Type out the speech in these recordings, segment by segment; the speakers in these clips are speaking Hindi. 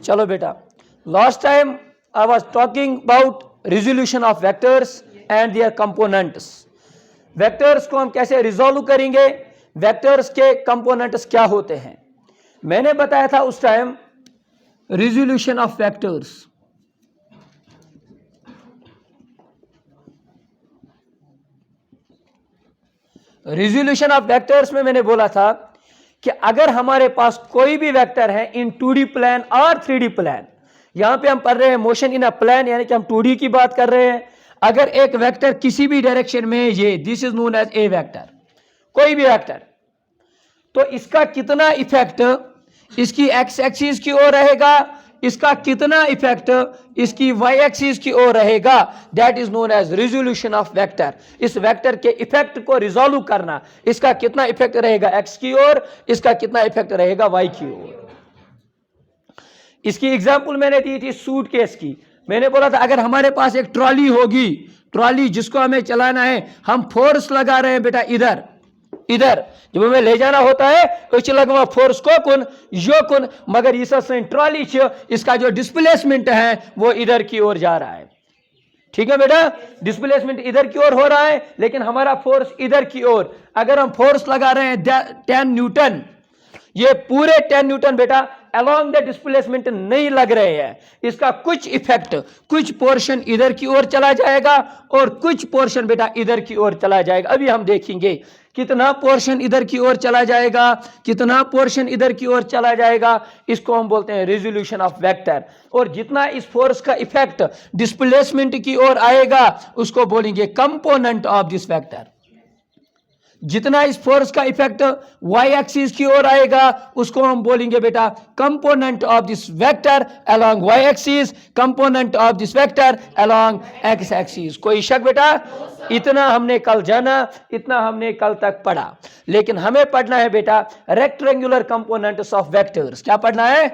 चलो बेटा, last time I was talking about resolution of vectors and there components. Vectors को हम कैसे रिजोल्व करेंगे, वेक्टर्स के कंपोनेंट्स क्या होते हैं। मैंने बताया था उस time resolution of vectors. Resolution of vectors में मैंने बोला था कि अगर हमारे पास कोई भी वेक्टर है इन 2D प्लान और 3D प्लान, यहां पे हम पढ़ रहे हैं मोशन इन अ प्लान, यानी कि हम 2D की बात कर रहे हैं। अगर एक वेक्टर किसी भी डायरेक्शन में, ये this is known as a vector, कोई भी वेक्टर, तो इसका कितना इफेक्ट इसकी एक्स एक्सिस की ओर रहेगा, इसका कितना इफेक्ट इसकी वाई एक्सिस की ओर रहेगा, that is known as resolution of vector. इस वेक्टर के इफेक्ट को रिजोल्व करना, इसका कितना इफेक्ट रहेगा एक्स की ओर, इसका कितना इफेक्ट रहेगा वाई की ओर। इसकी एग्जांपल मैंने दी थी सूटकेस की। मैंने बोला था अगर हमारे पास एक ट्रॉली होगी, ट्रॉली जिसको हमें चलाना है, हम फोर्स लगा रहे हैं बेटा इधर इधर, जब हमें ले जाना होता है तो लगा फोर्स को कुन यो कुन, मगर इस ट्रॉली इसका जो डिस्प्लेसमेंट है वो इधर की ओर जा रहा है। ठीक है बेटा, डिस्प्लेसमेंट इधर की ओर हो रहा है लेकिन हमारा फोर्स इधर की ओर। अगर हम फोर्स लगा रहे हैं 10 न्यूटन, ये पूरे 10 न्यूटन बेटा अलोंग द डिस्प्लेसमेंट नहीं लग रहे हैं, इसका कुछ इफेक्ट, कुछ पोर्शन इधर की ओर चला जाएगा और कुछ पोर्शन बेटा इधर की ओर चला जाएगा। अभी हम देखेंगे कितना पोर्शन इधर की ओर चला जाएगा, कितना पोर्शन इधर की ओर चला जाएगा, इसको हम बोलते हैं रिजोल्यूशन ऑफ वेक्टर। और जितना इस फोर्स का इफेक्ट डिस्प्लेसमेंट की ओर आएगा उसको बोलेंगे कंपोनेंट ऑफ दिस वेक्टर। जितना इस फोर्स का इफेक्ट वाई एक्सिस की ओर आएगा उसको हम बोलेंगे बेटा component of this vector along Y axis, component of this vector along X axis. कोई शक बेटा? इतना हमने कल जाना, इतना हमने कल तक पढ़ा, लेकिन हमें पढ़ना है बेटा रेक्टेंगुलर कंपोनेंट्स ऑफ वेक्टर्स। क्या पढ़ना है?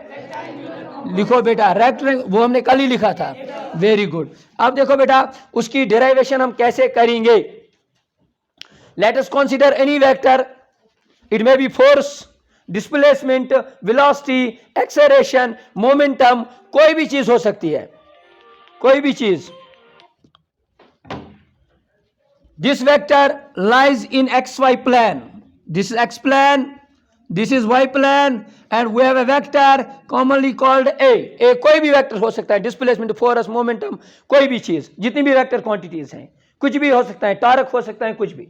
लिखो बेटा रेक्टेंगुलर, वो हमने कल ही लिखा था। Very good. अब देखो बेटा उसकी डेरिवेशन हम कैसे करेंगे। Let us consider any vector. It may be force, displacement, velocity, acceleration, momentum, कोई भी चीज हो सकती है, कोई भी चीज। This vector lies in xy plane. This is x plane, this is y plane, and we have a vector commonly called a. A कोई भी वेक्टर हो सकता है, displacement, force, momentum, कोई भी चीज, जितनी भी वेक्टर क्वांटिटीज हैं, कुछ भी हो सकता है, टार्क हो सकता है, कुछ भी।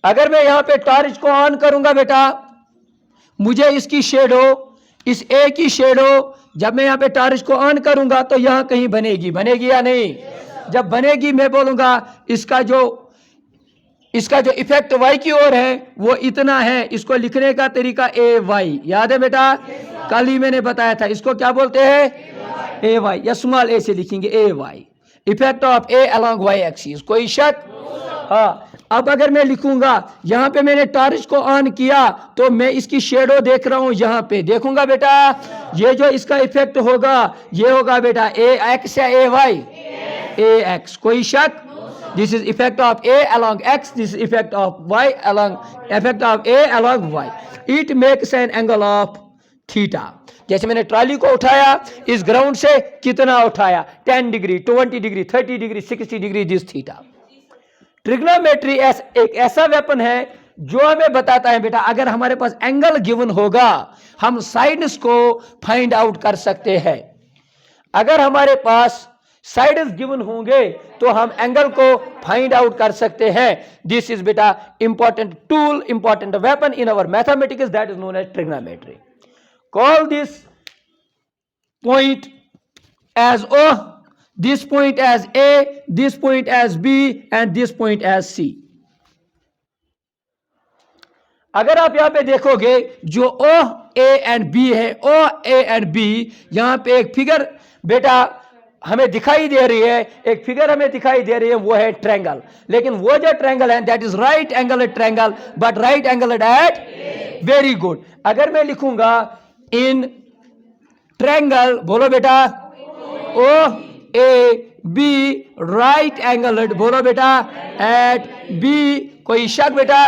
अगर मैं यहां पे टॉर्च को ऑन करूंगा बेटा, मुझे इसकी शेडो, इस ए की शेडो, जब मैं यहां पे टॉर्च को ऑन करूंगा तो यहां कहीं बनेगी, बनेगी या नहीं? जब बनेगी मैं बोलूंगा इसका जो इफेक्ट वाई की ओर है वो इतना है। इसको लिखने का तरीका ए वाई, याद है बेटा? कल ही मैंने बताया था, इसको क्या बोलते हैं? ए वाई, या स्मॉल ए से लिखेंगे A Y, effect of A along Y axis. कोई शक? हाँ। अब अगर मैं लिखूंगा यहां पे मैंने टॉर्च को ऑन किया तो मैं इसकी शेडो देख रहा हूं, यहां पे देखूंगा बेटा, ये जो इसका इफेक्ट होगा ये होगा बेटा ए एक्स या ए वाई? ए एक्स। कोई शक? This is effect of A along X, this is effect of Y along, effect of A along Y. It makes an angle of theta. जैसे मैंने ट्रॉली को उठाया, इस ग्राउंड से कितना उठाया? 10 degree, 20 degree, 30 degree, 60 degree, this theta. Trigonometry एक ऐसा वेपन है जो हमें बताता है बेटा अगर हमारे पास एंगल गिवन होगा हम साइड्स को फाइंड आउट कर सकते हैं। अगर हमारे पास साइड्स गिवन होंगे तो हम एंगल को फाइंड आउट कर सकते हैं। दिस इज बेटा important tool, important weapon in our mathematics, that is known as trigonometry. Call this point as O, this point as A, this point as B, and this point as C. अगर आप यहां पे देखोगे जो O, A and B है, O, A and B, यहां पे एक फिगर बेटा हमें दिखाई दे रही है, एक फिगर हमें दिखाई दे रही है, वो है ट्रायंगल। लेकिन वो जो ट्रायंगल है that is right angle triangle, but right angle at. Very good. अगर मैं लिखूंगा इन ट्रायंगल, बोलो बेटा O A B right angle, बोलो बेटा एट बी। कोई शक बेटा?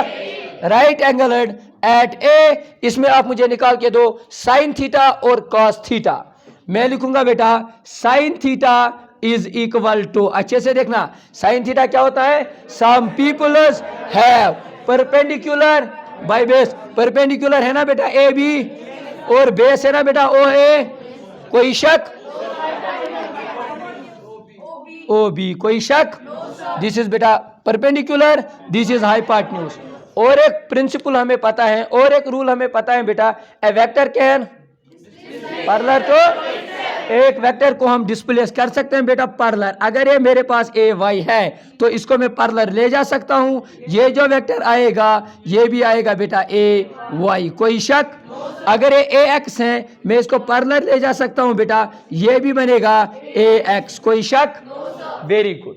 Right angle at A. इसमें आप मुझे निकाल के दो साइन थीटा और कॉस थीटा। मैं लिखूंगा बेटा sine theta is equal to, अच्छे से देखना, साइन थीटा क्या होता है, some peoples have perpendicular by base, perpendicular है ना बेटा ए बी, और बेस है ना बेटा ओ ए, कोई शक, ओ बी, कोई शक, दिस इज बेटा परपेंडिकुलर, दिस इज हाइपोटेन्यूज। और एक प्रिंसिपल हमें पता है, और एक रूल हमें पता है बेटा, ए वेक्टर कैन पैरेलल टू, एक वेक्टर को हम डिस्प्लेस कर सकते हैं बेटा पैरेलल। अगर ये मेरे पास ए वाई है तो इसको मैं पैरेलल ले जा सकता हूं, ये जो वेक्टर आएगा ये भी आएगा बेटा ए वाई, कोई शक। अगर ये ए एक्स है मैं इसको पैरेलल ले जा सकता हूं बेटा, ये भी बनेगा ए एक्स, कोई शक, वेरी गुड।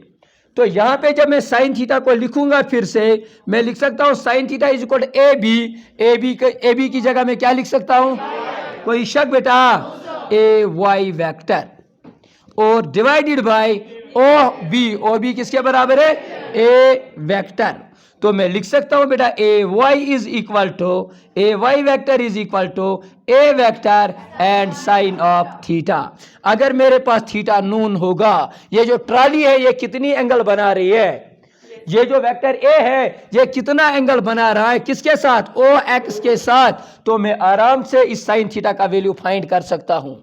तो यहां पे जब मैं साइन थीटा को लिखूंगा फिर से मैं लिख सकता हूं sine theta is equal to A B, A B की जगह मैं क्या लिख सकता हूं, कोई शक बेटा, ए वाई वेक्टर, और डिवाइडेड बाय ओ बी किसके बराबर है, ए वेक्टर। तो मैं लिख सकता हूं बेटा A Y is equal to, A Y vector is equal to A vector and sine of theta. अगर मेरे पास थीटा नून होगा, ये जो ट्रॉली है ये कितनी एंगल बना रही है, ये जो वेक्टर ए है ये कितना एंगल बना रहा है, किसके साथ, ओ एक्स के साथ, तो मैं आराम से इस साइन थीटा का वैल्यू फाइंड कर सकता हूं।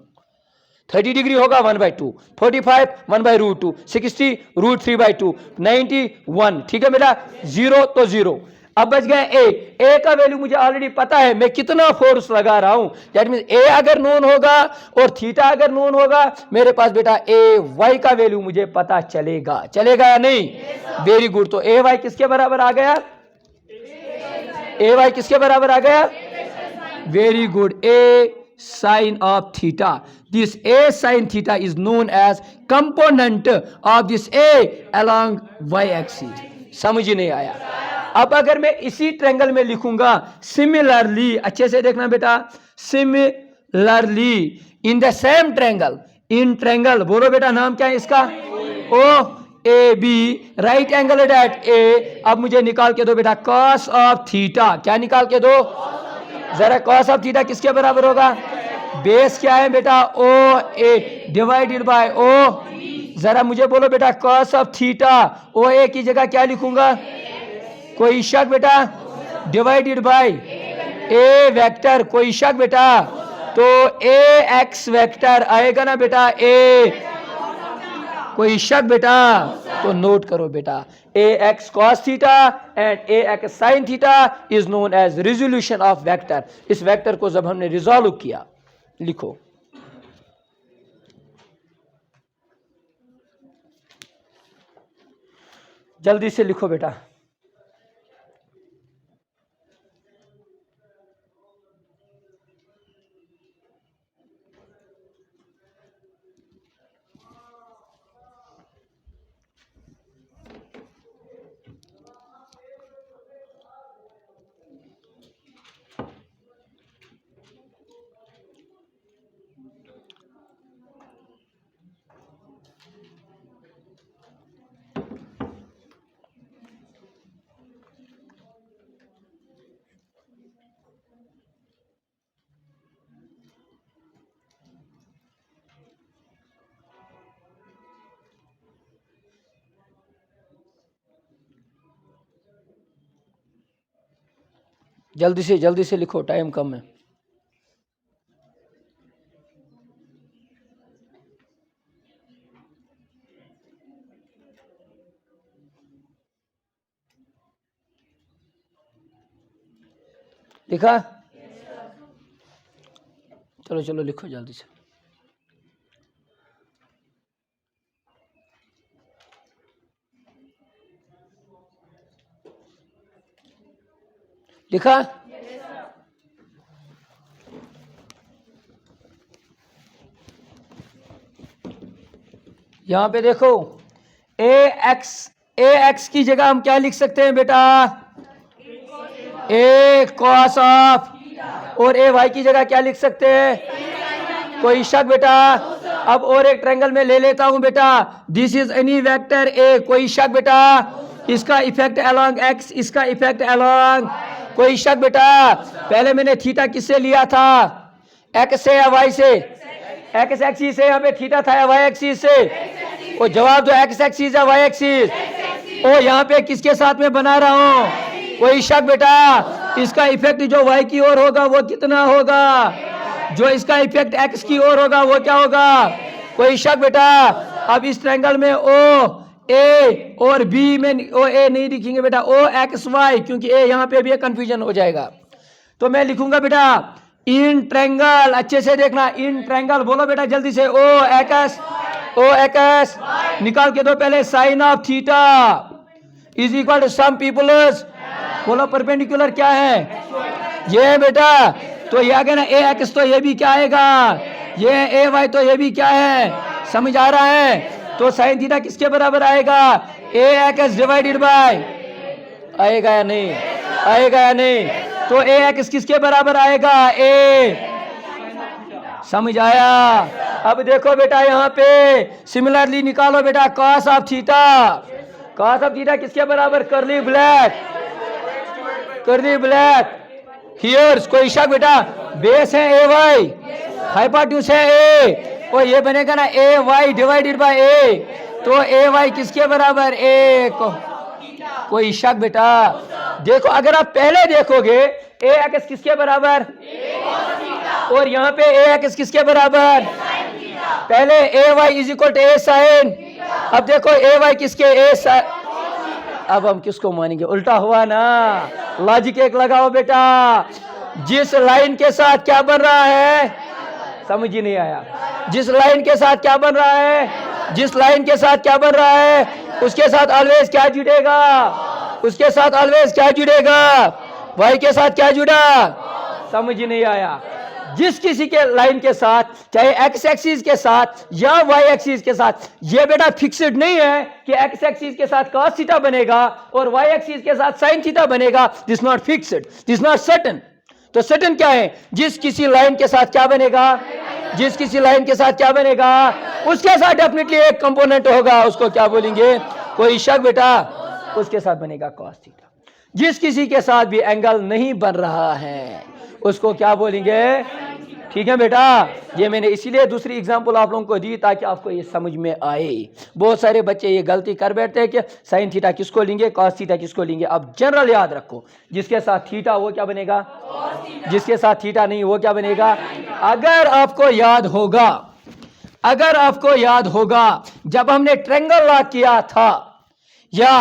30 डिग्री होगा 1/2, 45 1/√2, 60 √3/2, 91, ठीक है बेटा, 0 तो 0। अब बच गया ए का वैल्यू मुझे ऑलरेडी पता है, मैं कितना फोर्स लगा रहा हूं, दैट मींस ए अगर नोन होगा और थीटा अगर नोन होगा मेरे पास बेटा ए वाई का वैल्यू मुझे पता चलेगा, चलेगा या नहीं, वेरी गुड। तो ए वाई किसके बराबर आ गया, ए वाई किसके बराबर आ गया, very good, A sine of theta, this A sine theta is known as component of this A along Y axis. समझ ही नहीं आया। अब अगर मैं इसी ट्रायंगल में लिखूंगा सिमिलरली, अच्छे से देखना बेटा, similarly in the same triangle, in triangle बोलो बेटा नाम क्या है इसका, O A B, right angle at A. अब मुझे निकाल के दो बेटा कॉस ऑफ थीटा, क्या निकाल के दो, जरा कॉस ऑफ थीटा किसके बराबर होगा, बेस क्या है बेटा ओ ए डिवाइडेड बाय ओ, जरा मुझे बोलो बेटा कॉस ऑफ थीटा ओ ए की जगह क्या लिखूंगा, कोई शक बेटा, डिवाइडेड बाय ए वेक्टर, कोई शक बेटा, तो ए एक्स वेक्टर आएगा ना बेटा, ए, कोई शक बेटा, तो नोट करो बेटा A X cos theta and A X sine theta is known as resolution of vector. इस वेक्टर को जब हमने रिजॉल्व किया, लिखो जल्दी से लिखो बेटा, जल्दी से लिखो, टाइम कम है। लिखा, चलो लिखो जल्दी से। लिखा, यहां पे देखो ए एक्स की जगह हम क्या लिख सकते हैं बेटा, ए कॉस ऑफ, और ए वाई की जगह क्या लिख सकते हैं, कोई शक बेटा। अब और एक ट्रायंगल में ले लेता हूं बेटा, this is any vector A, कोई शक बेटा, इसका इफेक्ट अलोंग एक्स, इसका इफेक्ट अलोंग, कोई शक बेटा। पहले मैंने थीटा किससे लिया था, एक्स से या वाई से, एक्स एक्सिस से यहाँ पे थीटा था या वाई एक्सिस से? वो जवाब दो, एक्स एक्सिस या वाई एक्सिस? ओ यहाँ पे किसके साथ में बना रहा हूँ? कोई शक बेटा? इसका इफेक्ट जो वाई की ओर होगा वो कितना होगा? जो इसका इफेक्ट एक्स की ओर होगा वो क्या होगा? कोई शक बेटा? अब इस ट्रायंगल में ओ ए और बी में ओ ए नहीं लिखेंगे बेटा, ओ एक्स वाई, क्योंकि ए यहाँ पे भी कंफ्यूजन हो जाएगा। तो मैं लिखूंगा बेटा इन ट्रायंगल, अच्छे से देखना, इन ट्रायंगल बोलो बेटा जल्दी से, ओ एक्स निकाल के दो पहले, sine of theta is equal to some peoples, बोलो परपेंडिकुलर क्या है? ये है बेटा। तो ये आ गया ना, ए एक्स तो ये भी क्या आएगा? ये ए वाई तो ये भी क्या है? समझ आ रहा है? तो साइन थीटा किसके बराबर आएगा? ए एक्स डिवाइडेड बाय, आएगा या नहीं? आएगा या नहीं? तो ए एक्स किसके बराबर आएगा? ए, समझ आया? अब देखो बेटा यहाँ पे सिमिलरली निकालो बेटा cos of theta. Cos of theta किसके बराबर? Curly black hairs. कोई शक बेटा? बेस है ए वाई, हाइपोटेन्यूज है ए, और ये बनेगा ना ए वाई डिवाइडेड बाय ए। तो ए वाई किसके बराबर? ए को। कोई शक बेटा? देखो अगर आप पहले देखोगे ए एक्स किसके बराबर, और यहाँ पे ए एक्स किसके बराबर? पहले A Y is equal to A sine. अब देखो ए वाई किसके? A sine. अब हम किसको मानेंगे? उल्टा हुआ ना। लॉजिक एक लगाओ बेटा, जिस लाइन के साथ क्या बन रहा है? समझ ही नहीं आया। जिस लाइन के साथ क्या बन रहा है? जिस लाइन के साथ क्या बन रहा है उसके साथ ऑलवेज क्या जुड़ेगा? उसके साथ ऑलवेज क्या जुड़ेगा? वाई के साथ क्या जुड़ा? समझ ही नहीं आया। जिस किसी के लाइन के साथ, चाहे एक्स एक्सिस के साथ या वाई एक्सिस के साथ, ये बेटा फिक्स्ड नहीं है कि एक्स एक्सिस के साथ cos थीटा बनेगा और वाई एक्सिस के साथ sin थीटा बनेगा। This not fixed, this not certain. तो सर्टेन क्या है? जिस किसी लाइन के साथ क्या बनेगा, जिस किसी लाइन के साथ क्या बनेगा, उसके साथ डेफिनेटली एक कंपोनेंट होगा, उसको क्या बोलेंगे? कोई शक बेटा? उसके साथ बनेगा cos थीटा। जिस किसी के साथ भी एंगल नहीं बन रहा है उसको क्या बोलेंगे? ठीक है बेटा, ये मैंने इसीलिए दूसरी एग्जांपल आप लोगों को दी ताकि आपको ये समझ में आए। बहुत सारे बच्चे ये गलती कर बैठते हैं कि साइन थीटा किसको लेंगे, कॉस थीटा किसको लेंगे। अब जनरल याद रखो, जिसके साथ थीटा वो क्या बनेगा, जिसके साथ थीटा नहीं वो क्या बनेगा। अगर आपको याद होगा, अगर आपको याद होगा जब हमने ट्रायंगल लॉ किया था या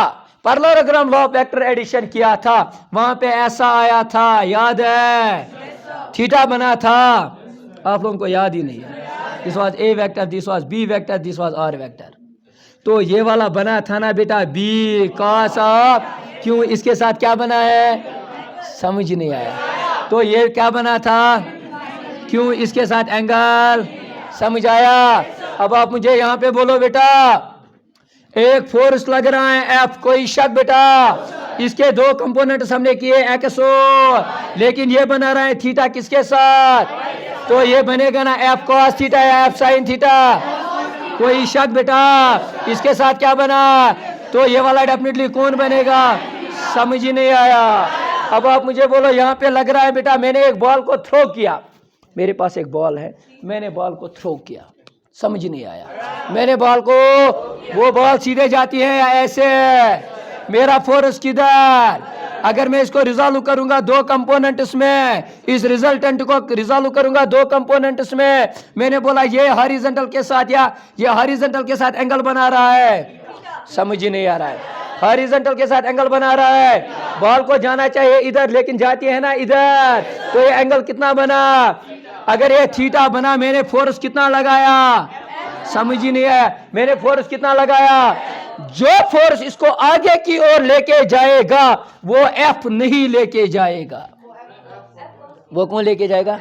parallelogram law of vector addition किया था, वहां पे ऐसा आया था, याद है? थीटा बना था। आप लोगों को याद ही नहीं है। This was A vector, this was B vector, this was R vector. तो ये वाला बना था ना बेटा बी कॉस ऑफ, क्यों? इसके साथ क्या बना है? समझ नहीं आया। तो ये क्या बना था? क्यों? इसके साथ एंगल। समझ आया? अब आप मुझे यहाँ पे बोलो बेटा, एक फोर्स लग रहा है एफ, कोई शक बेटा? इसके दो कंपोनेंट्स हमने किए एक्स ओ, लेकिन ये बना रहा है थीटा किसके साथ? तो ये बनेगा ना एफ कॉस थीटा या एफ साइन थीटा। कोई शक बेटा? इसके साथ क्या बना? तो ये वाला डेफिनेटली कौन बनेगा? समझ ही नहीं आया। अब आप मुझे बोलो, यहाँ पे लग रहा है बेटा मैंने एक बॉल को थ्रो किया, मेरे पास एक बॉल है, मैंने बॉल को थ्रो किया, समझ नहीं आया। मैंने बॉल को, वो बॉल सीधे जाती है या ऐसे? मेरा फोर्स किधर? अगर मैं इसको रिजॉल्व करूंगा दो कंपोनेंट्स में, इस रिजल्टेंट को रिजॉल्व करूंगा दो कंपोनेंट्स में, मैंने बोला ये हॉरिजॉन्टल के साथ या ये हॉरिजॉन्टल के साथ एंगल बना रहा है, समझ ही नहीं आ रहा है। हॉरिजॉन्टल के साथ एंगल बना रहा है, बॉल को जाना चाहिए इधर लेकिन जाती है ना इधर, तो ये एंगल कितना बना? अगर ये थीटा बना, मैंने फोर्स कितना लगाया? समझ ही नहीं आया। मैंने फोर्स कितना लगाया? जो फोर्स इसको आगे की ओर लेके जाएगा वो एफ नहीं लेके जाएगा। वो कौन लेके जाएगा?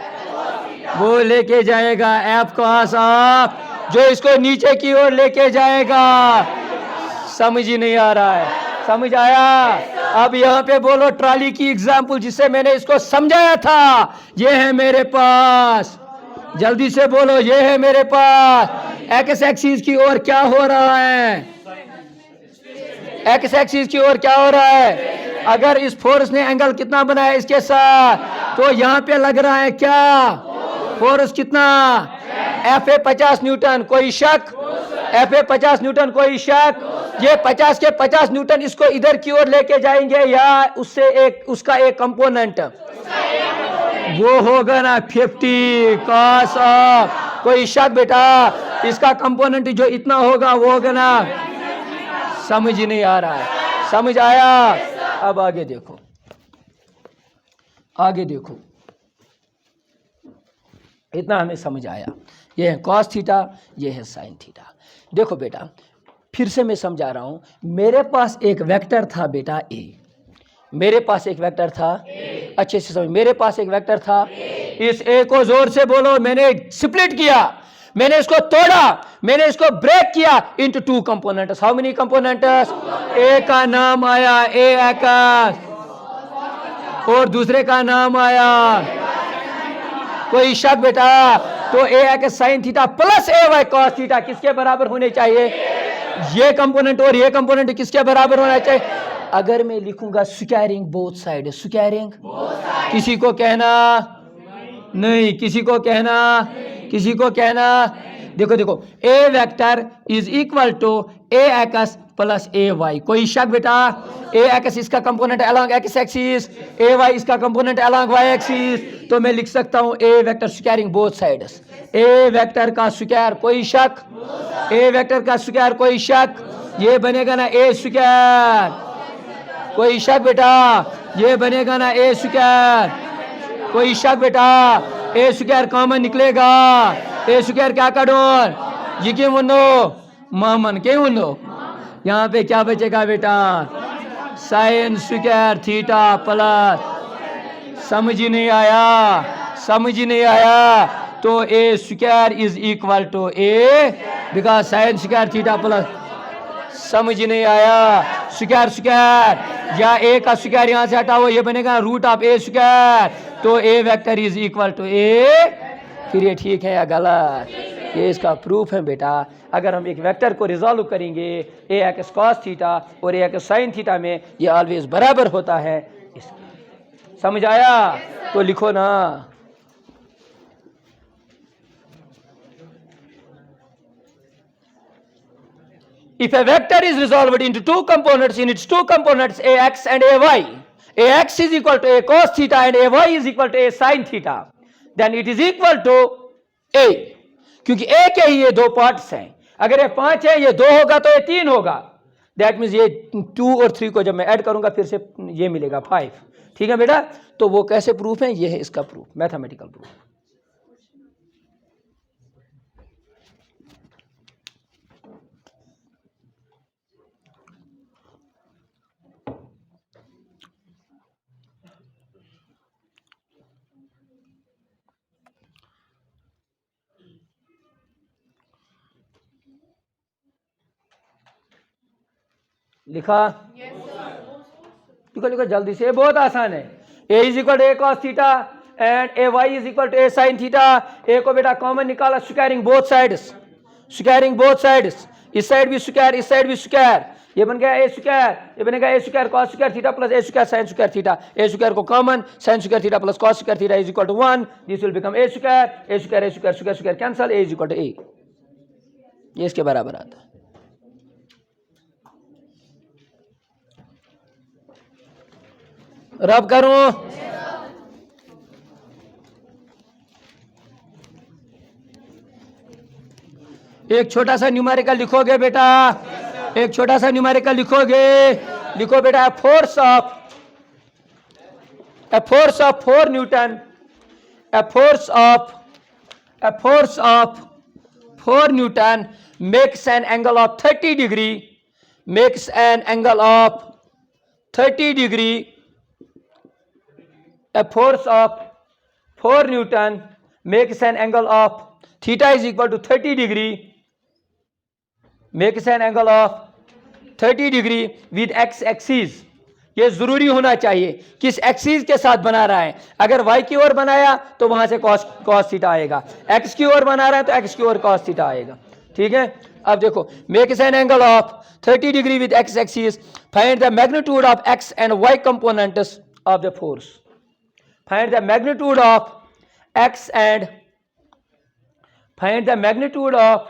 वो लेके जाएगा एफ कॉस ऑफ, जो इसको नीचे की ओर लेके जाएगा। समझ ही नहीं आ रहा है। समझ आया? अब यहाँ पे बोलो ट्रॉली की एग्जाम्पल जिससे मैंने इसको समझाया था, ये है मेरे पास, जल्दी से बोलो, ये है मेरे पास। एक्स एक्सिस की ओर क्या हो रहा है? एक्स एक्सिस की ओर क्या हो रहा है? अगर इस फोर्स ने एंगल कितना बनाया इसके साथ, तो यहाँ पे लग रहा है क्या? फोर्स कितना? Fa 50 न्यूटन, कोई शक? Fa 50 न्यूटन, कोई शक? ये 50 के 50 न्यूटन इसको इधर की ओर लेके जाएंगे या उससे उसका एक कंपोनेंट वो होगा ना 50 cos ऑफ, कोई शक बेटा? इसका कंपोनेंट जो इतना होगा वो होगा ना, समझ ही नहीं आ रहा है, समझ आया? अब आगे देखो, आगे देखो, इतना हमें समझ आया। ये है कॉस थीटा, ये है साइन थीटा। देखो बेटा फिर से मैं समझा रहा हूं, मेरे पास एक वेक्टर था बेटा ए, मेरे पास एक वेक्टर था, अच्छे से समझ, मेरे पास एक वेक्टर था। इस ए को जोर से बोलो, मैंने स्प्लिट किया, मैंने इसको तोड़ा, मैंने इसको ब्रेक किया into two components. How many components? A का नाम आया ए एक्स और दूसरे का नाम आया, कोई शक बेटा? तो ए X sine theta plus A Y cos theta किसके बराबर होने चाहिए? ये कंपोनेंट और ये कंपोनेंट किसके बराबर होना चाहिए? अगर मैं लिखूंगा स्क्वायरिंग बोथ साइड, स्क्वायरिंग, किसी को कहना नहीं, किसी को कहना, किसी को कहना। देखो देखो, A vector is equal to A X plus A Y, कोई शक बेटा? ए एक्स इसका component along X axis, A Y इसका कंपोनेंट अलोंग वाई एक्सिस, तो मैं लिख सकता हूं A vector squaring both sides, A vector का स्क्वायर, कोई शक? ए वेक्टर का स्क्वायर, कोई शक? ये बनेगा ना ए स्क्वायर, कोई शक बेटा? ये बनेगा ना ए स्क्वायर, कोई शक बेटा? ए स्क्वायर कॉमन निकलेगा, ए स्क्वायर क्या काटो? ये मुन्नो मामन के मुन्नो, यहाँ पे क्या बचेगा बेटा? साइन स्क्वायर थीटा प्लस, समझ ही नहीं आया, समझ ही नहीं आया? तो A square is equal to A because sine square theta plus, समझ ही नहीं आया? स्क्वायर स्क्वायर या ए का स्क्वायर यहां से हटाओ, ये बनेगा रूट ऑफ ए स्क्वायर, तो ए वेक्टर इज इक्वल टू ए। फिर ये ठीक है या गलत? ये इसका प्रूफ है बेटा। अगर हम एक वेक्टर को रिजॉल्व करेंगे ए एक्स कॉस थीटा और ए एक्स साइन थीटा में, ये ऑलवेज बराबर होता है। समझ आया? तो लिखो ना, if a vector is resolved into two components, in its two components ax and ay, ax is equal to a cos theta and ay is equal to a sin theta, then it is equal to a, क्योंकि a के ही ये दो पार्ट्स हैं, अगर ये 5 है ये 2 होगा तो ये 3 होगा, दैट मीन्स ये 2 और 3 को जब मैं ऐड करूंगा फिर से ये मिलेगा 5। ठीक है बेटा? तो वो कैसे प्रूफ है? ये है इसका प्रूफ, मैथमेटिकल प्रूफ। लिखा? लिखो लिखो जल्दी से, बहुत आसान है। A is equal to A cos theta and A Y is equal to A sine theta. A को बेटा कॉमन निकाला, squaring both sides, squaring both sides, इस साइड भी स्क्वायर इस साइड भी स्क्वायर, ये बन गया ए स्क्वायर, ये बनेगा A square cos square theta plus A square sine square theta. A square को common, sine square theta plus cos square theta is equal to 1, this will become A square, A square A square square square cancel, A is equal to A, ये इसके बराबर आता है। रब करूं? एक छोटा सा न्यूमेरिकल लिखोगे बेटा, एक छोटा सा न्यूमेरिकल लिखोगे, लिखो बेटा force of 4 Newton, a force of 4 Newton makes an angle of 30 degree, makes an angle of 30 degree. A force of 4 Newton makes an angle of theta is equal to 30 degree, makes an angle of 30 degree with x axis. ये जरूरी होना चाहिए किस एक्सिस के साथ बना रहा है। अगर y की ओर बनाया तो वहां से cos थीटा आएगा, x की ओर बना रहा है तो x की ओर cos थीटा आएगा। ठीक है? अब देखो, makes an angle of 30 degree with x axis, find the magnitude of x and y components of the force, find the magnitude of x and Find the magnitude of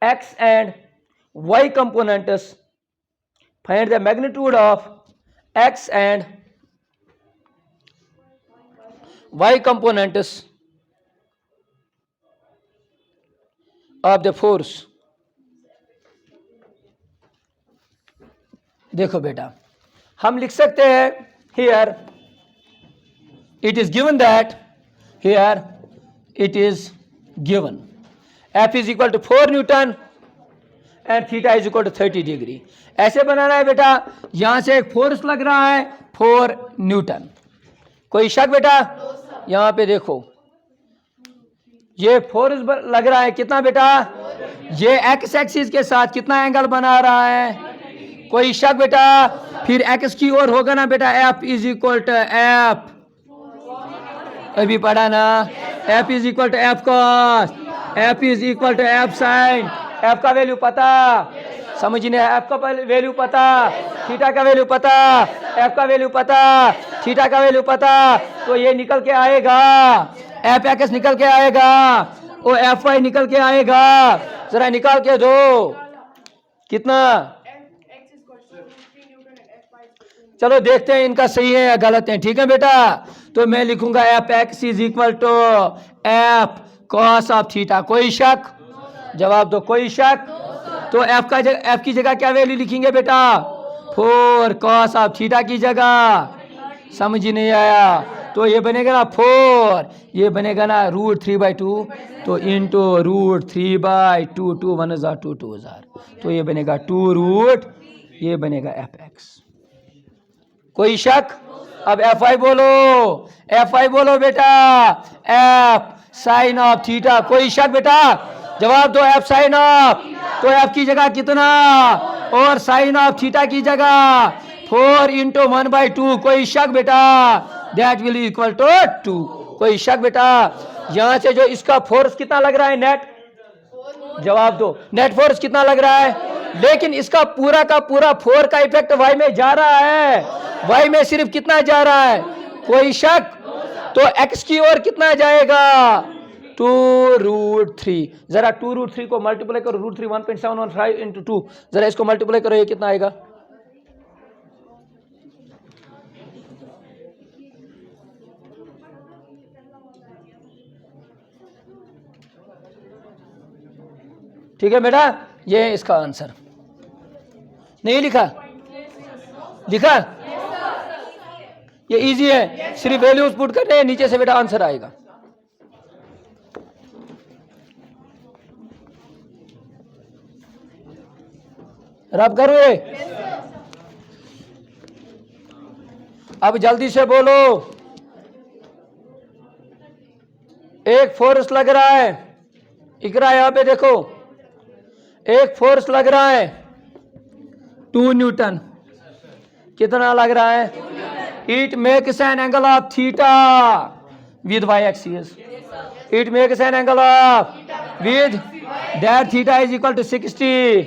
x and y components. Find the magnitude of x and y components of the force. देखो बेटा, हम लिख सकते हैं here it is given that here it is given F is equal to 4 Newton and theta is equal to 30 degree. ऐसे बनाना है बेटा, यहां से एक फोर्स लग रहा है 4 न्यूटन. कोई शक बेटा? यहां पे देखो ये फोर्स लग रहा है कितना बेटा? ये एक्स एक्सिस के साथ कितना एंगल बना रहा है? कोई शक बेटा? फिर एक्स की ओर होगा ना बेटा, F is equal to F, अभी पढ़ा ना, F is equal to F cos, F is equal to F sine. F का वैल्यू पता, समझने, एफ का वैल्यू पता, थीटा का वैल्यू पता, एफ का वैल्यू पता, थीटा का वैल्यू पता, तो ये निकल के आएगा एफ एक्स निकल के आएगा, वो एफ वाई निकल के आएगा. जरा निकाल के दो कितना. चलो देखते हैं इनका सही है या गलत है. ठीक है बेटा, तो मैं लिखूंगा F X is equal to F cos of theta. कोई शक? जवाब दो. कोई शक? तो एफ की जगह क्या वैल्यू लिखेंगे बेटा? 4 कॉस ऑफ थीटा की जगह. समझ ही नहीं आया? तो ये बनेगा ना 4, ये बनेगा ना √3/2, तो इंटू √3/2, 2 1 जार 2 2 जार, तो ये बनेगा 2 ये बनेगा एफ एक्स. कोई शक? अब एफ आई बोलो, एफ आई बोलो बेटा, एफ साइन ऑफ थीटा. कोई शक बेटा? जवाब दो एफ साइन ऑफ. तो एफ की जगह कितना और साइन ऑफ थीटा की जगह 4 × 1/2. कोई शक बेटा? That will equal to 2. कोई शक बेटा? यहां से जो इसका फोर्स कितना लग रहा है नेट? जवाब दो. नेट फोर्स कितना लग रहा है? लेकिन इसका पूरा का पूरा 4 का इफेक्ट वाई में जा रहा है. वाई में सिर्फ कितना जा रहा है? कोई शक? तो एक्स की ओर कितना जाएगा? 2√3. जरा 2√3 को मल्टीप्लाई करो, √3 1.715 × 2. जरा इसको मल्टीप्लाई करो, ये कितना आएगा? ठीक है बेटा, ये है इसका आंसर. नहीं लिखा? लिखा? ये इजी है, सिर्फ वैल्यूज पुट करने हैं, नीचे से बेटा आंसर आएगा. रब करो ये. अब जल्दी से बोलो. एक फोर्स लग रहा है, इकरा यहां पे देखो, एक फोर्स लग रहा है 2 न्यूटन. कितना लग रहा है? It makes an angle of theta with Y axis. It makes an angle of with that theta is equal to 60.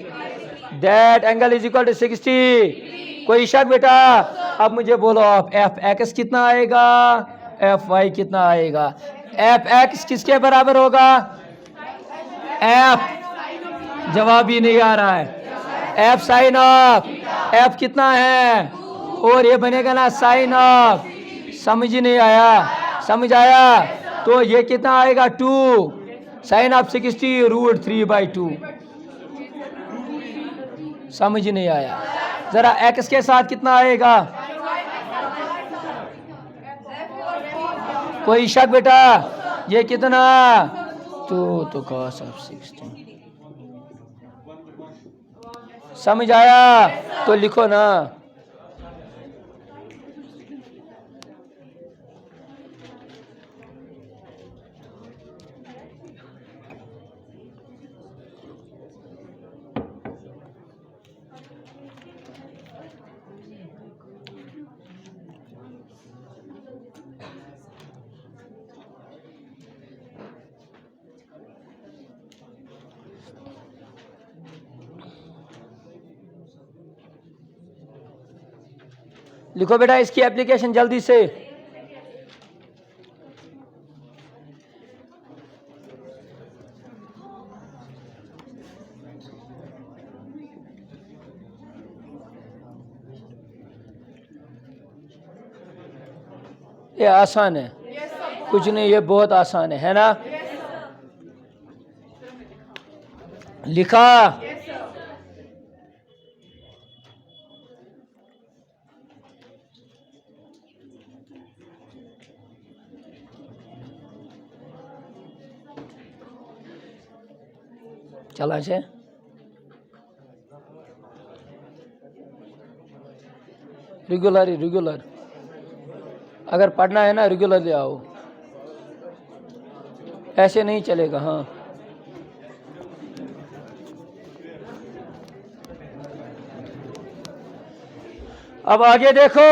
That angle is equal to 60. कोई शक बेटा? अब मुझे बोलो आप एफ एक्स कितना आएगा, एफ वाई कितना आएगा? एफ एक्स किसके बराबर होगा? एफ, जवाब ही नहीं आ रहा है. एफ साइन ऑफ, एफ कितना है? और ये बनेगा ना साइन ऑफ. समझ ही नहीं आया? समझ आया? तो ये कितना आएगा? 2 साइन ऑफ 60 √3/2. समझ ही नहीं आया? जरा एक्स के साथ कितना आएगा? कोई शक बेटा? ये कितना? तो cos ऑफ 60. समझ आया? तो लिखो ना. लिखो बेटा इसकी एप्लीकेशन जल्दी से. ये आसान है, कुछ नहीं, ये बहुत आसान है ना? लिखा? चला છે रेगुलर अगर पढ़ना है ना रेगुलरली आओ, ऐसे नहीं चलेगा। हाँ, अब आगे देखो,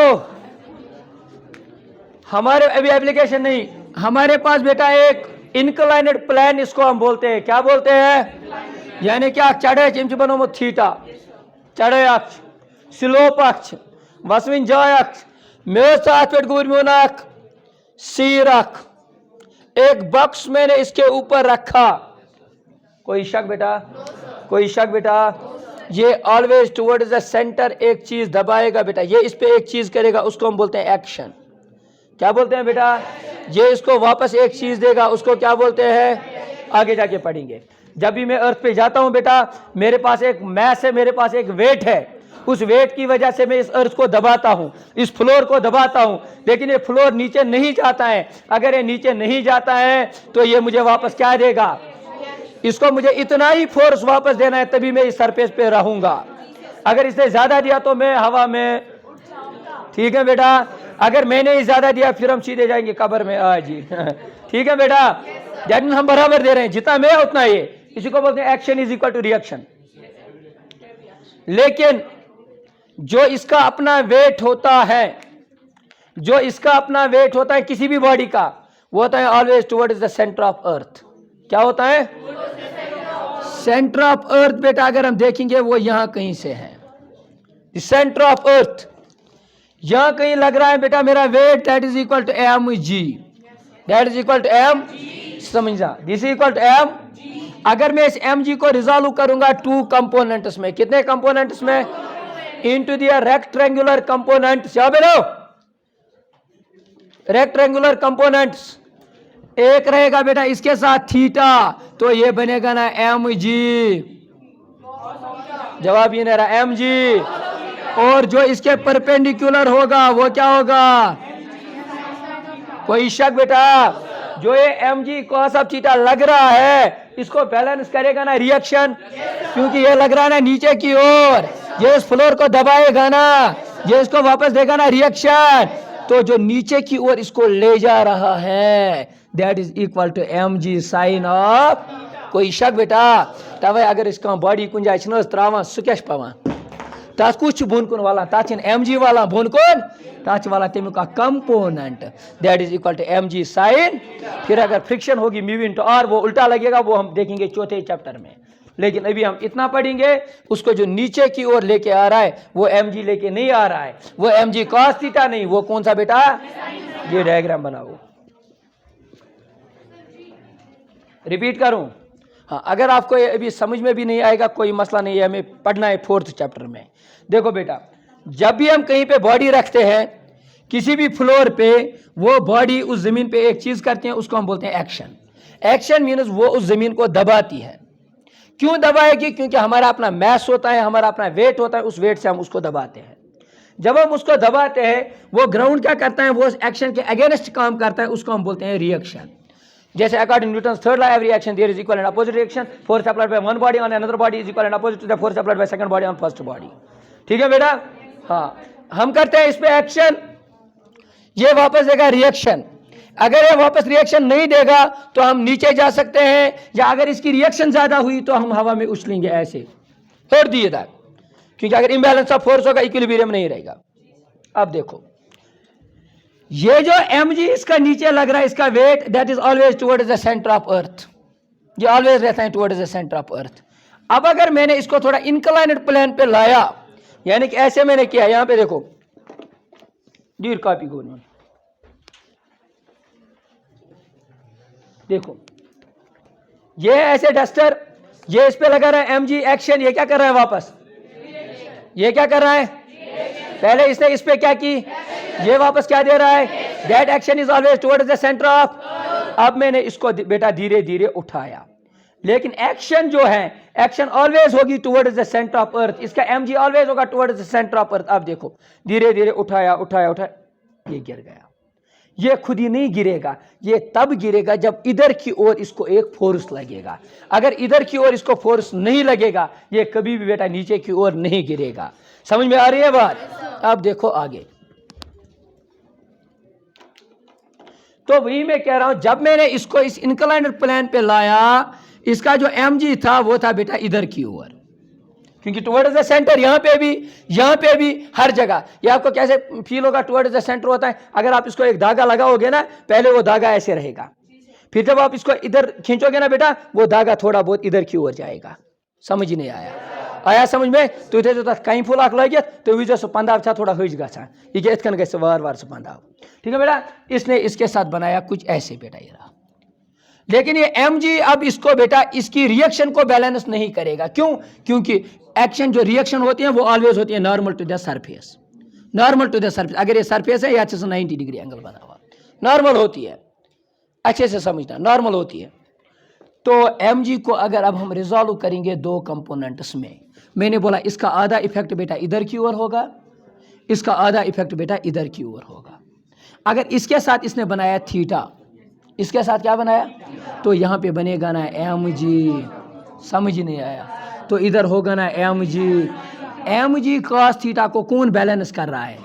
हमारे अभी एप्लीकेशन नहीं, हमारे पास बेटा एक इंक्लाइनेड प्लेन, इसको हम बोलते हैं, क्या बोलते हैं? यानी क्या? चढ़े चिमच बनो थीटा, चढ़े अक्ष, स्लोप अक्ष, वसविन जाय अक्ष, मे साथ पे गुरमुनाक सी रख, एक बक्स मैंने इसके ऊपर रखा। कोई शक बेटा? कोई शक बेटा? ये ऑलवेज टुवर्ड्स द सेंटर एक चीज दबाएगा बेटा, ये इस पे एक चीज करेगा, उसको हम बोलते हैं एक्शन। क्या बोलते हैं बेटा? ये इसको वापस एक चीज देगा, उसको क्या बोलते हैं? आगे जाके पढ़ेंगे। जब भी मैं अर्थ पे जाता हूं बेटा, मेरे पास एक मैस है, मेरे पास एक वेट है, उस वेट की वजह से मैं इस अर्थ को दबाता हूं, इस फ्लोर को दबाता हूं, लेकिन ये फ्लोर नीचे नहीं जाता है। अगर ये नीचे नहीं जाता है तो ये मुझे वापस क्या देगा? इसको मुझे इतना ही फोर्स वापस देना है, तभी मैं इस सरफेस पे रहूंगा। अगर इसने ज्यादा दिया तो मैं हवा में, ठीक है बेटा? अगर मैंने ही ज्यादा दिया फिर हम सीधे जाएंगे कब्र में आज जी। ठीक है बेटा? जब हम बराबर दे रहे हैं, जितना मैं उतना ये, इसी को बोलते हैं action is equal to reaction. लेकिन जो इसका अपना वेट होता है, जो इसका अपना वेट होता है किसी भी बॉडी का, वो होता है always towards the centre of अर्थ। क्या होता है? सेंटर ऑफ अर्थ बेटा अगर हम देखेंगे वो यहां कहीं से है, सेंटर ऑफ अर्थ यहां कहीं लग रहा है बेटा मेरा weight, that is equal to M G, that is equal to M, समझा? This is equal to M. अगर मैं इस एम जी को रिजॉल्व करूंगा टू कंपोनेंट्स में, कितने कंपोनेंट्स में? इनटू द रेक्टेंगुलर कंपोनेंट्स, क्या बोलो? Rectangular components. एक रहेगा बेटा इसके साथ थीटा, तो ये बनेगा ना एम जी, जवाब ये नहीं रहा, एम जी। और जो इसके परपेंडिकुलर होगा वो क्या होगा? कोई शक बेटा? जो ये M G cos of theta लग रहा है, इसको बैलेंस करेगा ना रिएक्शन, क्योंकि ये लग रहा है ना नीचे की ओर, ये इस फ्लोर को दबाएगा ना, ये इसको वापस देगा ना रिएक्शन, तो जो नीचे की ओर इसको ले जा रहा है that is equal to M G sine of. कोई शक बेटा? तवे अगर इसका बॉडी कुछ जाए त्रावान सह क्या पावान, तथ कुछ बोन कुन वाला, तथ एम जी वाला बोन कुन, तथ वाला तमिक component, that is equal to M G sine. फिर अगर फ्रिक्शन होगी म्यू इंटू आर, वो उल्टा लगेगा, वो हम देखेंगे चौथे चैप्टर में। लेकिन अभी हम इतना पढ़ेंगे, उसको जो नीचे की ओर लेके आ रहा है वो एम जी लेके नहीं आ रहा है, वो एम जी कॉस थीटा नहीं, वो कौन सा बेटा? ये डायग्राम बनाओ। रिपीट करूं? हाँ, अगर आपको ये अभी समझ में भी नहीं आएगा कोई मसला नहीं है, हमें पढ़ना है फोर्थ चैप्टर में। देखो बेटा, जब भी हम कहीं पे बॉडी रखते हैं किसी भी फ्लोर पे, वो बॉडी उस जमीन पे एक चीज करते हैं, उसको हम बोलते हैं एक्शन। एक्शन मीन्स वो उस जमीन को दबाती है। क्यों दबाएगी? क्योंकि हमारा अपना मैस होता है, हमारा अपना वेट होता है, उस वेट से हम उसको दबाते हैं। जब हम उसको दबाते हैं, वो ग्राउंड क्या करता है? वो एक्शन के अगेंस्ट काम करता है, उसको हम बोलते हैं रिएक्शन। जैसे according Newton's third law of reaction, there is equal and opposite reaction, force applied by one body on another body is equal and opposite to the force applied by second body on first body. ठीक है बेटा? हाँ, हम करते हैं इस पे एक्शन, ये वापस देगा रिएक्शन। अगर ये वापस रिएक्शन नहीं देगा तो हम नीचे जा सकते हैं, या अगर इसकी रिएक्शन ज्यादा हुई तो हम हवा में उछलेंगे ऐसे, छोड़ दिए था, क्योंकि अगर इम्बैलेंस ऑफ फोर्स होगा इक्विलिब्रियम नहीं रहेगा। अब देखो, ये जो एम जी इसका नीचे लग रहा है, इसका weight that is always towards the centre of earth, ये ऑलवेज रहता है towards the centre of earth. अब अगर मैंने इसको थोड़ा इंक्लाइनेड प्लेन पे लाया, यानी कि ऐसे मैंने किया, यहां पे देखो, डीर कॉपी को देखो, ये ऐसे डस्टर, ये इस पे लगा रहा है एम जी एक्शन, ये क्या कर रहा है वापस? ये क्या कर रहा है? पहले इसने इस पे क्या की, ये वापस क्या दे रहा है? That action is always towards the centre of. अब मैंने इसको बेटा धीरे धीरे उठाया, लेकिन एक्शन जो है, एक्शन ऑलवेज होगी टुवर्ड्स द सेंटर ऑफ अर्थ, इसका mg ऑलवेज होगा टुवर्ड्स द सेंटर ऑफ अर्थ। आप देखो धीरे धीरे उठाया उठाया उठाया, ये गिर गया। ये खुद ही नहीं गिरेगा, ये तब गिरेगा जब इधर की ओर इसको एक फोर्स लगेगा। अगर इधर की ओर इसको फोर्स नहीं लगेगा, ये कभी भी बेटा नीचे की ओर नहीं गिरेगा। समझ में आ रही है बात? अब देखो आगे, तो वही मैं कह रहा हूं, जब मैंने इसको इस इंक्लाइंड प्लेन पे लाया, इसका जो mg था वो था बेटा इधर की ओर, क्योंकि टुवर्ड्स द सेंटर, यहां पे भी हर जगह। ये आपको कैसे फील होगा टुवर्ड्स द सेंटर होता है? अगर आप इसको एक धागा लगाओगे ना, पहले वो धागा ऐसे रहेगा, फिर जब आप इसको इधर खींचोगे ना बेटा, वो धागा थोड़ा बहुत इधर की ओर जाएगा। समझ ही नहीं आया समझ में? तो कहीं फुलाक लगे तो वजह से पंदाव था थोड़ा हज गसान, ये इतकन गए वार वार से पंदाव। ठीक है बेटा, इसने इसके साथ बनाया कुछ ऐसे बेटा ये रहा। लेकिन ये mg अब इसको बेटा इसकी रिएक्शन को बैलेंस नहीं करेगा। क्यों? क्योंकि एक्शन जो रिएक्शन होती है वो ऑलवेज होती है normal to the surface, normal to the surface. अगर ये सरफेस है, या 90 डिग्री एंगल बना हुआ, नॉर्मल होती है, अच्छे से समझना, नॉर्मल होती है। तो mg को अगर अब हम रिजॉल्व करेंगे दो कंपोनेंट्स में, मैंने बोला इसका आधा इफेक्ट बेटा इधर की ओर होगा, इसका आधा इफेक्ट बेटा इधर की ओर होगा। अगर इसके साथ इसने बनाया थीटा, इसके साथ क्या बनाया, तो यहाँ पे बनेगा ना mg। समझ नहीं आया? तो इधर होगा ना mg cos थीटा को कौन बैलेंस कर रहा है?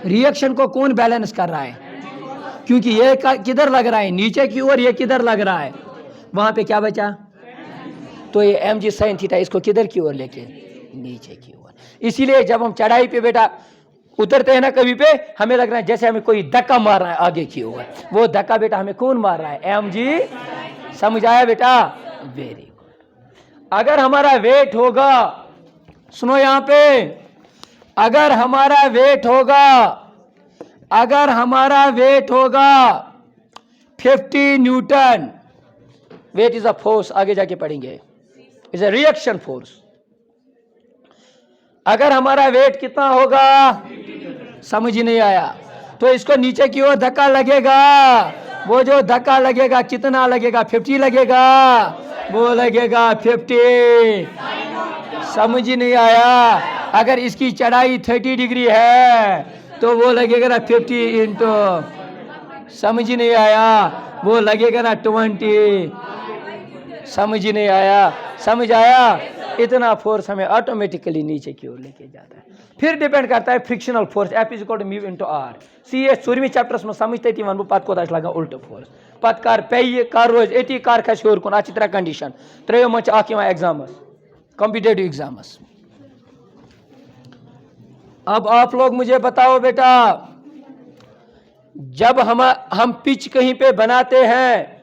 रिएक्शन को कौन बैलेंस कर रहा है? क्योंकि ये किधर लग रहा है, नीचे की ओर, ये किधर लग रहा है, वहां पे क्या बचा, तो ये mg sin थीटा इसको किधर की ओर लेके, नीचे की ओर। इसीलिए जब हम चढ़ाई पे बेटा उतरते हैं ना कभी पे, हमें लग रहा है जैसे हमें कोई धक्का मार रहा है आगे की ओर, वो धक्का बेटा हमें कौन मार रहा है, mg। समझ आया बेटा? Very good. अगर हमारा वेट होगा, सुनो यहां पे, अगर हमारा वेट होगा 50 newton, weight is a force, आगे जाके पढ़ेंगे, इज अ रिएक्शन फोर्स। अगर हमारा वेट कितना होगा, समझ ही नहीं आया, तो इसको नीचे की ओर धक्का लगेगा। वो जो धक्का लगेगा कितना लगेगा, 50 लगेगा, वो लगेगा 50। समझ ही नहीं आया? अगर इसकी चढ़ाई 30 डिग्री है तो वो लगेगा ना 50 इंटू, समझ ही नहीं आया, वो लगेगा ना 20। समझ ही नहीं आया? समझ आया? इतना फोर्स हमें ऑटोमेटिकली नीचे की ओर लेके जाता है। फिर डिपेंड करता है frictional force, F is equal to mu into R। सी चूरमी चैप्टर्स में समझते थी वन पत कोताश लगा उल्ट फोर्स, पत कर पे कर रोज एटी कर खस हेर कुन अच्छी तरह कंडीशन त्रो मज एग्जामस, कॉम्पिटेटिव एग्जामस। अब आप लोग मुझे बताओ बेटा, जब हम पिच कहीं पे बनाते हैं,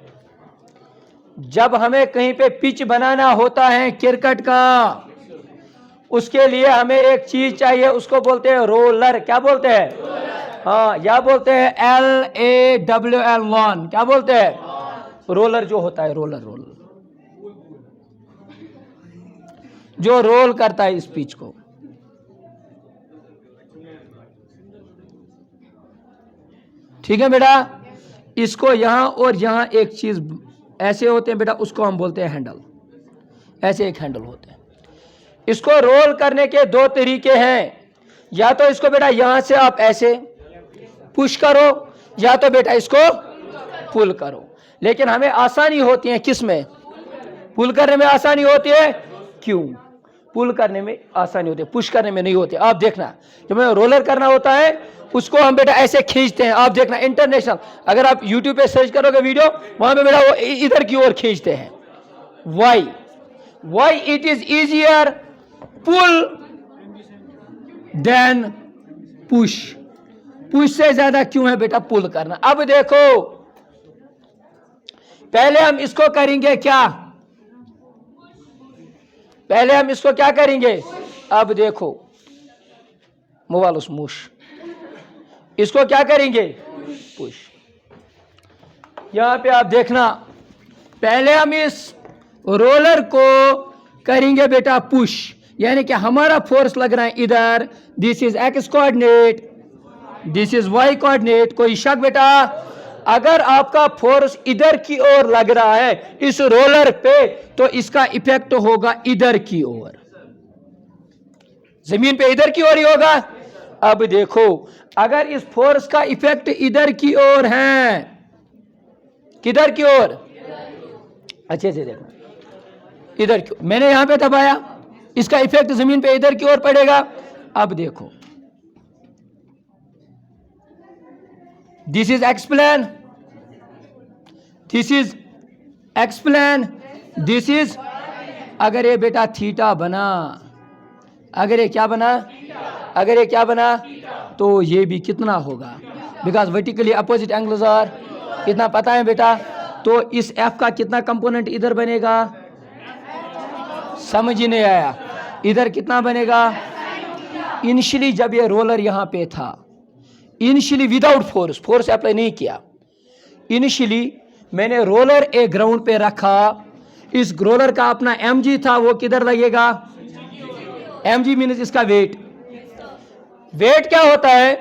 जब हमें कहीं पे पिच बनाना होता है क्रिकेट का, उसके लिए हमें एक चीज चाहिए, उसको बोलते हैं रोलर। क्या बोलते हैं? हाँ, या बोलते हैं LAWL, क्या बोलते हैं? रोलर जो होता है, रोलर जो रोल करता है इस पिच को। ठीक है बेटा, इसको यहां और यहां एक चीज ऐसे होते हैं बेटा, उसको हम बोलते हैं हैंडल। ऐसे एक हैंडल होते हैं। इसको रोल करने के दो तरीके हैं, या तो इसको बेटा यहां से आप ऐसे पुश करो, या तो बेटा इसको पुल करो। लेकिन हमें आसानी होती है किस में? पुल करने में आसानी होती है। क्यों? पुल करने में आसानी होती है, पुश करने में नहीं होती। आप देखना, जब हमें रोलर करना होता है उसको हम बेटा ऐसे खींचते हैं। आप देखना इंटरनेशनल, अगर आप YouTube पे सर्च करोगे वीडियो, वहां पे बेटा वो इधर की ओर खींचते हैं। Why it is easier pull than push? Push से ज्यादा क्यों है बेटा पुल करना? अब देखो, पहले हम इसको करेंगे क्या? पहले हम इसको क्या करेंगे? अब देखो मोबाइल मुश, इसको क्या करेंगे? पुश। यहां पे आप देखना, पहले हम इस रोलर को करेंगे बेटा पुश, यानी कि हमारा फोर्स लग रहा है इधर, this is X coordinate, this is Y coordinate. कोई शक बेटा? अगर आपका फोर्स इधर की ओर लग रहा है इस रोलर पे, तो इसका इफेक्ट होगा इधर की ओर, जमीन पे इधर की ओर ही होगा। अब देखो, अगर इस फोर्स का इफेक्ट इधर की ओर है, किधर की ओर? अच्छे से देखो, इधर की। मैंने यहां पे दबाया, इसका इफेक्ट जमीन पे इधर की ओर पड़ेगा। अब देखो, this is X plane, this is X plane, this is, अगर ये बेटा थीटा बना, अगर ये क्या बना, अगर ये क्या बना, तो ये भी कितना होगा? Because vertically opposite angles are, कितना पता है बेटा? तो इस एफ का कितना कंपोनेंट इधर बनेगा? समझ ही नहीं आया। इधर कितना बनेगा? इनिशियली जब ये रोलर यहां पे था, initially without force, force apply नहीं किया, इनिशियली मैंने रोलर एक ग्राउंड पे रखा, इस रोलर का अपना mg था, वो किधर लगेगा? mg मीन्स इसका वेट। वेट क्या होता है?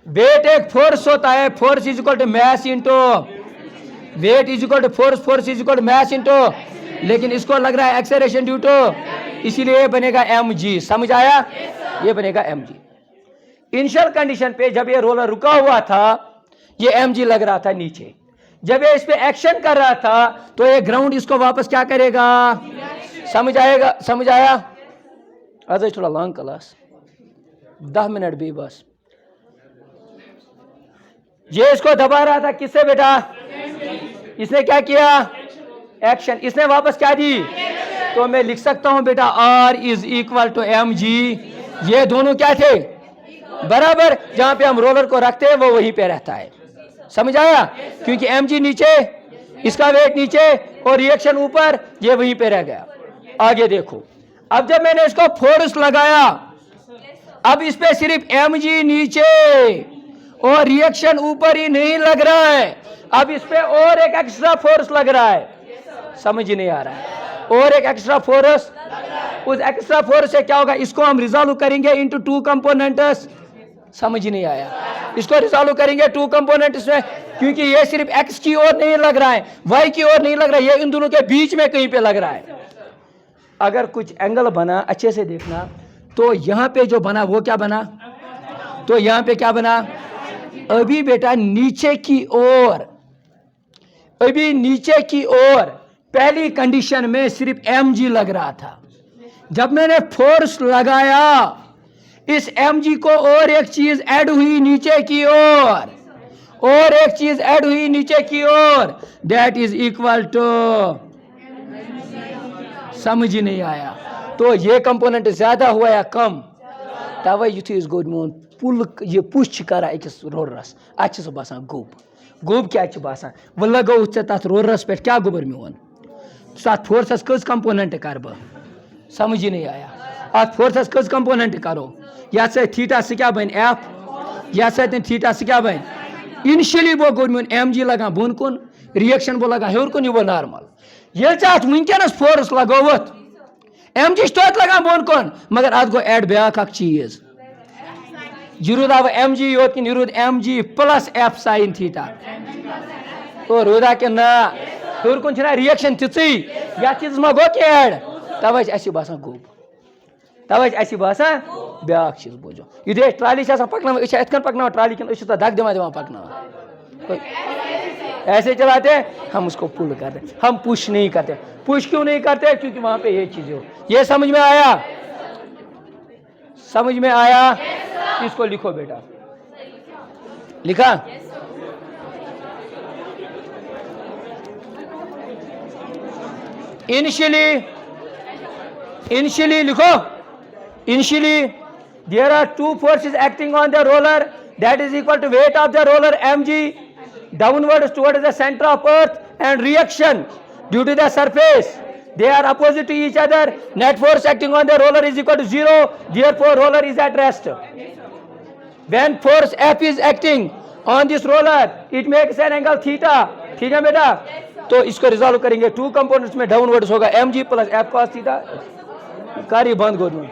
वेट एक फोर्स होता है, force is equal to mass into weight is equal to force, force is equal to mass into, लेकिन इसको लग रहा है एक्सेलरेशन ड्यू टू, इसीलिए ये बनेगा mg। समझ आया? ये बनेगा mg। इनिशियल कंडीशन पे जब ये रोलर रुका हुआ था, ये mg लग रहा था नीचे। जब ये इस पे एक्शन कर रहा था, तो ये ग्राउंड इसको वापस क्या करेगा? समझ आएगा? समझ आया? आज थोड़ा लॉन्ग क्लास, 10 मिनट भी बस। ये इसको दबा रहा था, किससे बेटा? इसने क्या किया? एक्शन। इसने वापस क्या दी? तो मैं लिख सकता हूं बेटा R is equal to mg। ये दोनों क्या थे? बराबर। जहां पे हम रोलर को रखते हैं वो वहीं पे रहता है। समझ आया? क्योंकि mg नीचे, इसका वेट नीचे और रिएक्शन ऊपर, ये वहीं पे रह गया। आगे देखो, अब जब मैंने इसको फोर्स लगाया, अब इस पे सिर्फ mg नीचे और रिएक्शन ऊपर ही नहीं लग रहा है, अब इस पे और एक एक्स्ट्रा फोर्स लग रहा है। समझ ही नहीं आ रहा है? और एक एक्स्ट्रा फोर्स, उस एक्स्ट्रा फोर्स से क्या होगा? इसको हम रिजॉल्व करेंगे इनटू 2 कंपोनेंट्स। समझ ही नहीं आया? इसको रिजॉल्व करेंगे 2 कंपोनेंट्स में, क्योंकि ये सिर्फ x की ओर नहीं लग रहा है, y की ओर नहीं लग रहा है, ये इन दोनों के बीच में कहीं पे लग रहा है। अगर कुछ एंगल बना, अच्छे से देखना, तो यहां पे जो बना वो क्या बना? तो यहां पे क्या बना? अभी बेटा नीचे की ओर, अभी नीचे की ओर पहली कंडीशन में सिर्फ mg लग रहा था। जब मैंने फोर्स लगाया, इस mg को और एक चीज ऐड हुई नीचे की ओर, और एक चीज ऐड हुई नीचे की ओर, दैट इज इक्वल टू, समझ ही नहीं आया? तो ये कंपोनेंट ज्यादा हुआ या कम? तवे युथी गोदमोन पुल ये पुश कर अकिस रोलरस, अच्छे बसान गुब। गुब क्या बसान? वह लगो तथ रोलरस पे क्या गुबर मोन, अत फोर्सस कस कंपोनेंट कर बह? समझ ही नहीं आया? अत फोर्सस कस कंपोनेंट करो? या थीटा से क्या बन एफ, या थीटा से क्या बन? इनिशियली वो गोदमोन mg लगा बोन कुन, रिएक्शन वो लगा हेर कुन, वो नॉर्मल। ये चाहत वनकस फोर्स लगोवत mg तो लगा बोन कुन, मगर अत गो एड ब्याक चीज, यह रूद mg योत कि rude mg plus f sin theta, तो रूदा कि ना हेर कुन रिएक्शन तिथि, या चीज मा गो कि एड, तवे अस बसान गुब, तवे अस बसान ब्याक चीज। बोझो युदे ट्राली पकना, अथ पकना ट्राली कि धक दिवा पकना, ऐसे चलाते हैं हम, उसको पुल करते, हम पुश नहीं करते। पुश क्यों नहीं करते? क्योंकि वहां पे ये चीजें हो। ये समझ में आया? समझ में आया? इसको लिखो बेटा, लिखा? इनिशियली लिखो, initially there are 2 forces acting on the roller, that is equal to weight of the roller mg downwards towards the center of earth, and reaction due to the surface, they are opposite to each other. Net force acting on the roller is equal to 0, therefore roller is at rest. When force F is acting on this roller, it makes an angle theta. ठीक है बेटा? तो इसको रिजॉल्व करेंगे 2 कंपोनेंट्स में, डाउनवर्ड्स होगा mg plus f cos theta. कार्य बंद कर दूं।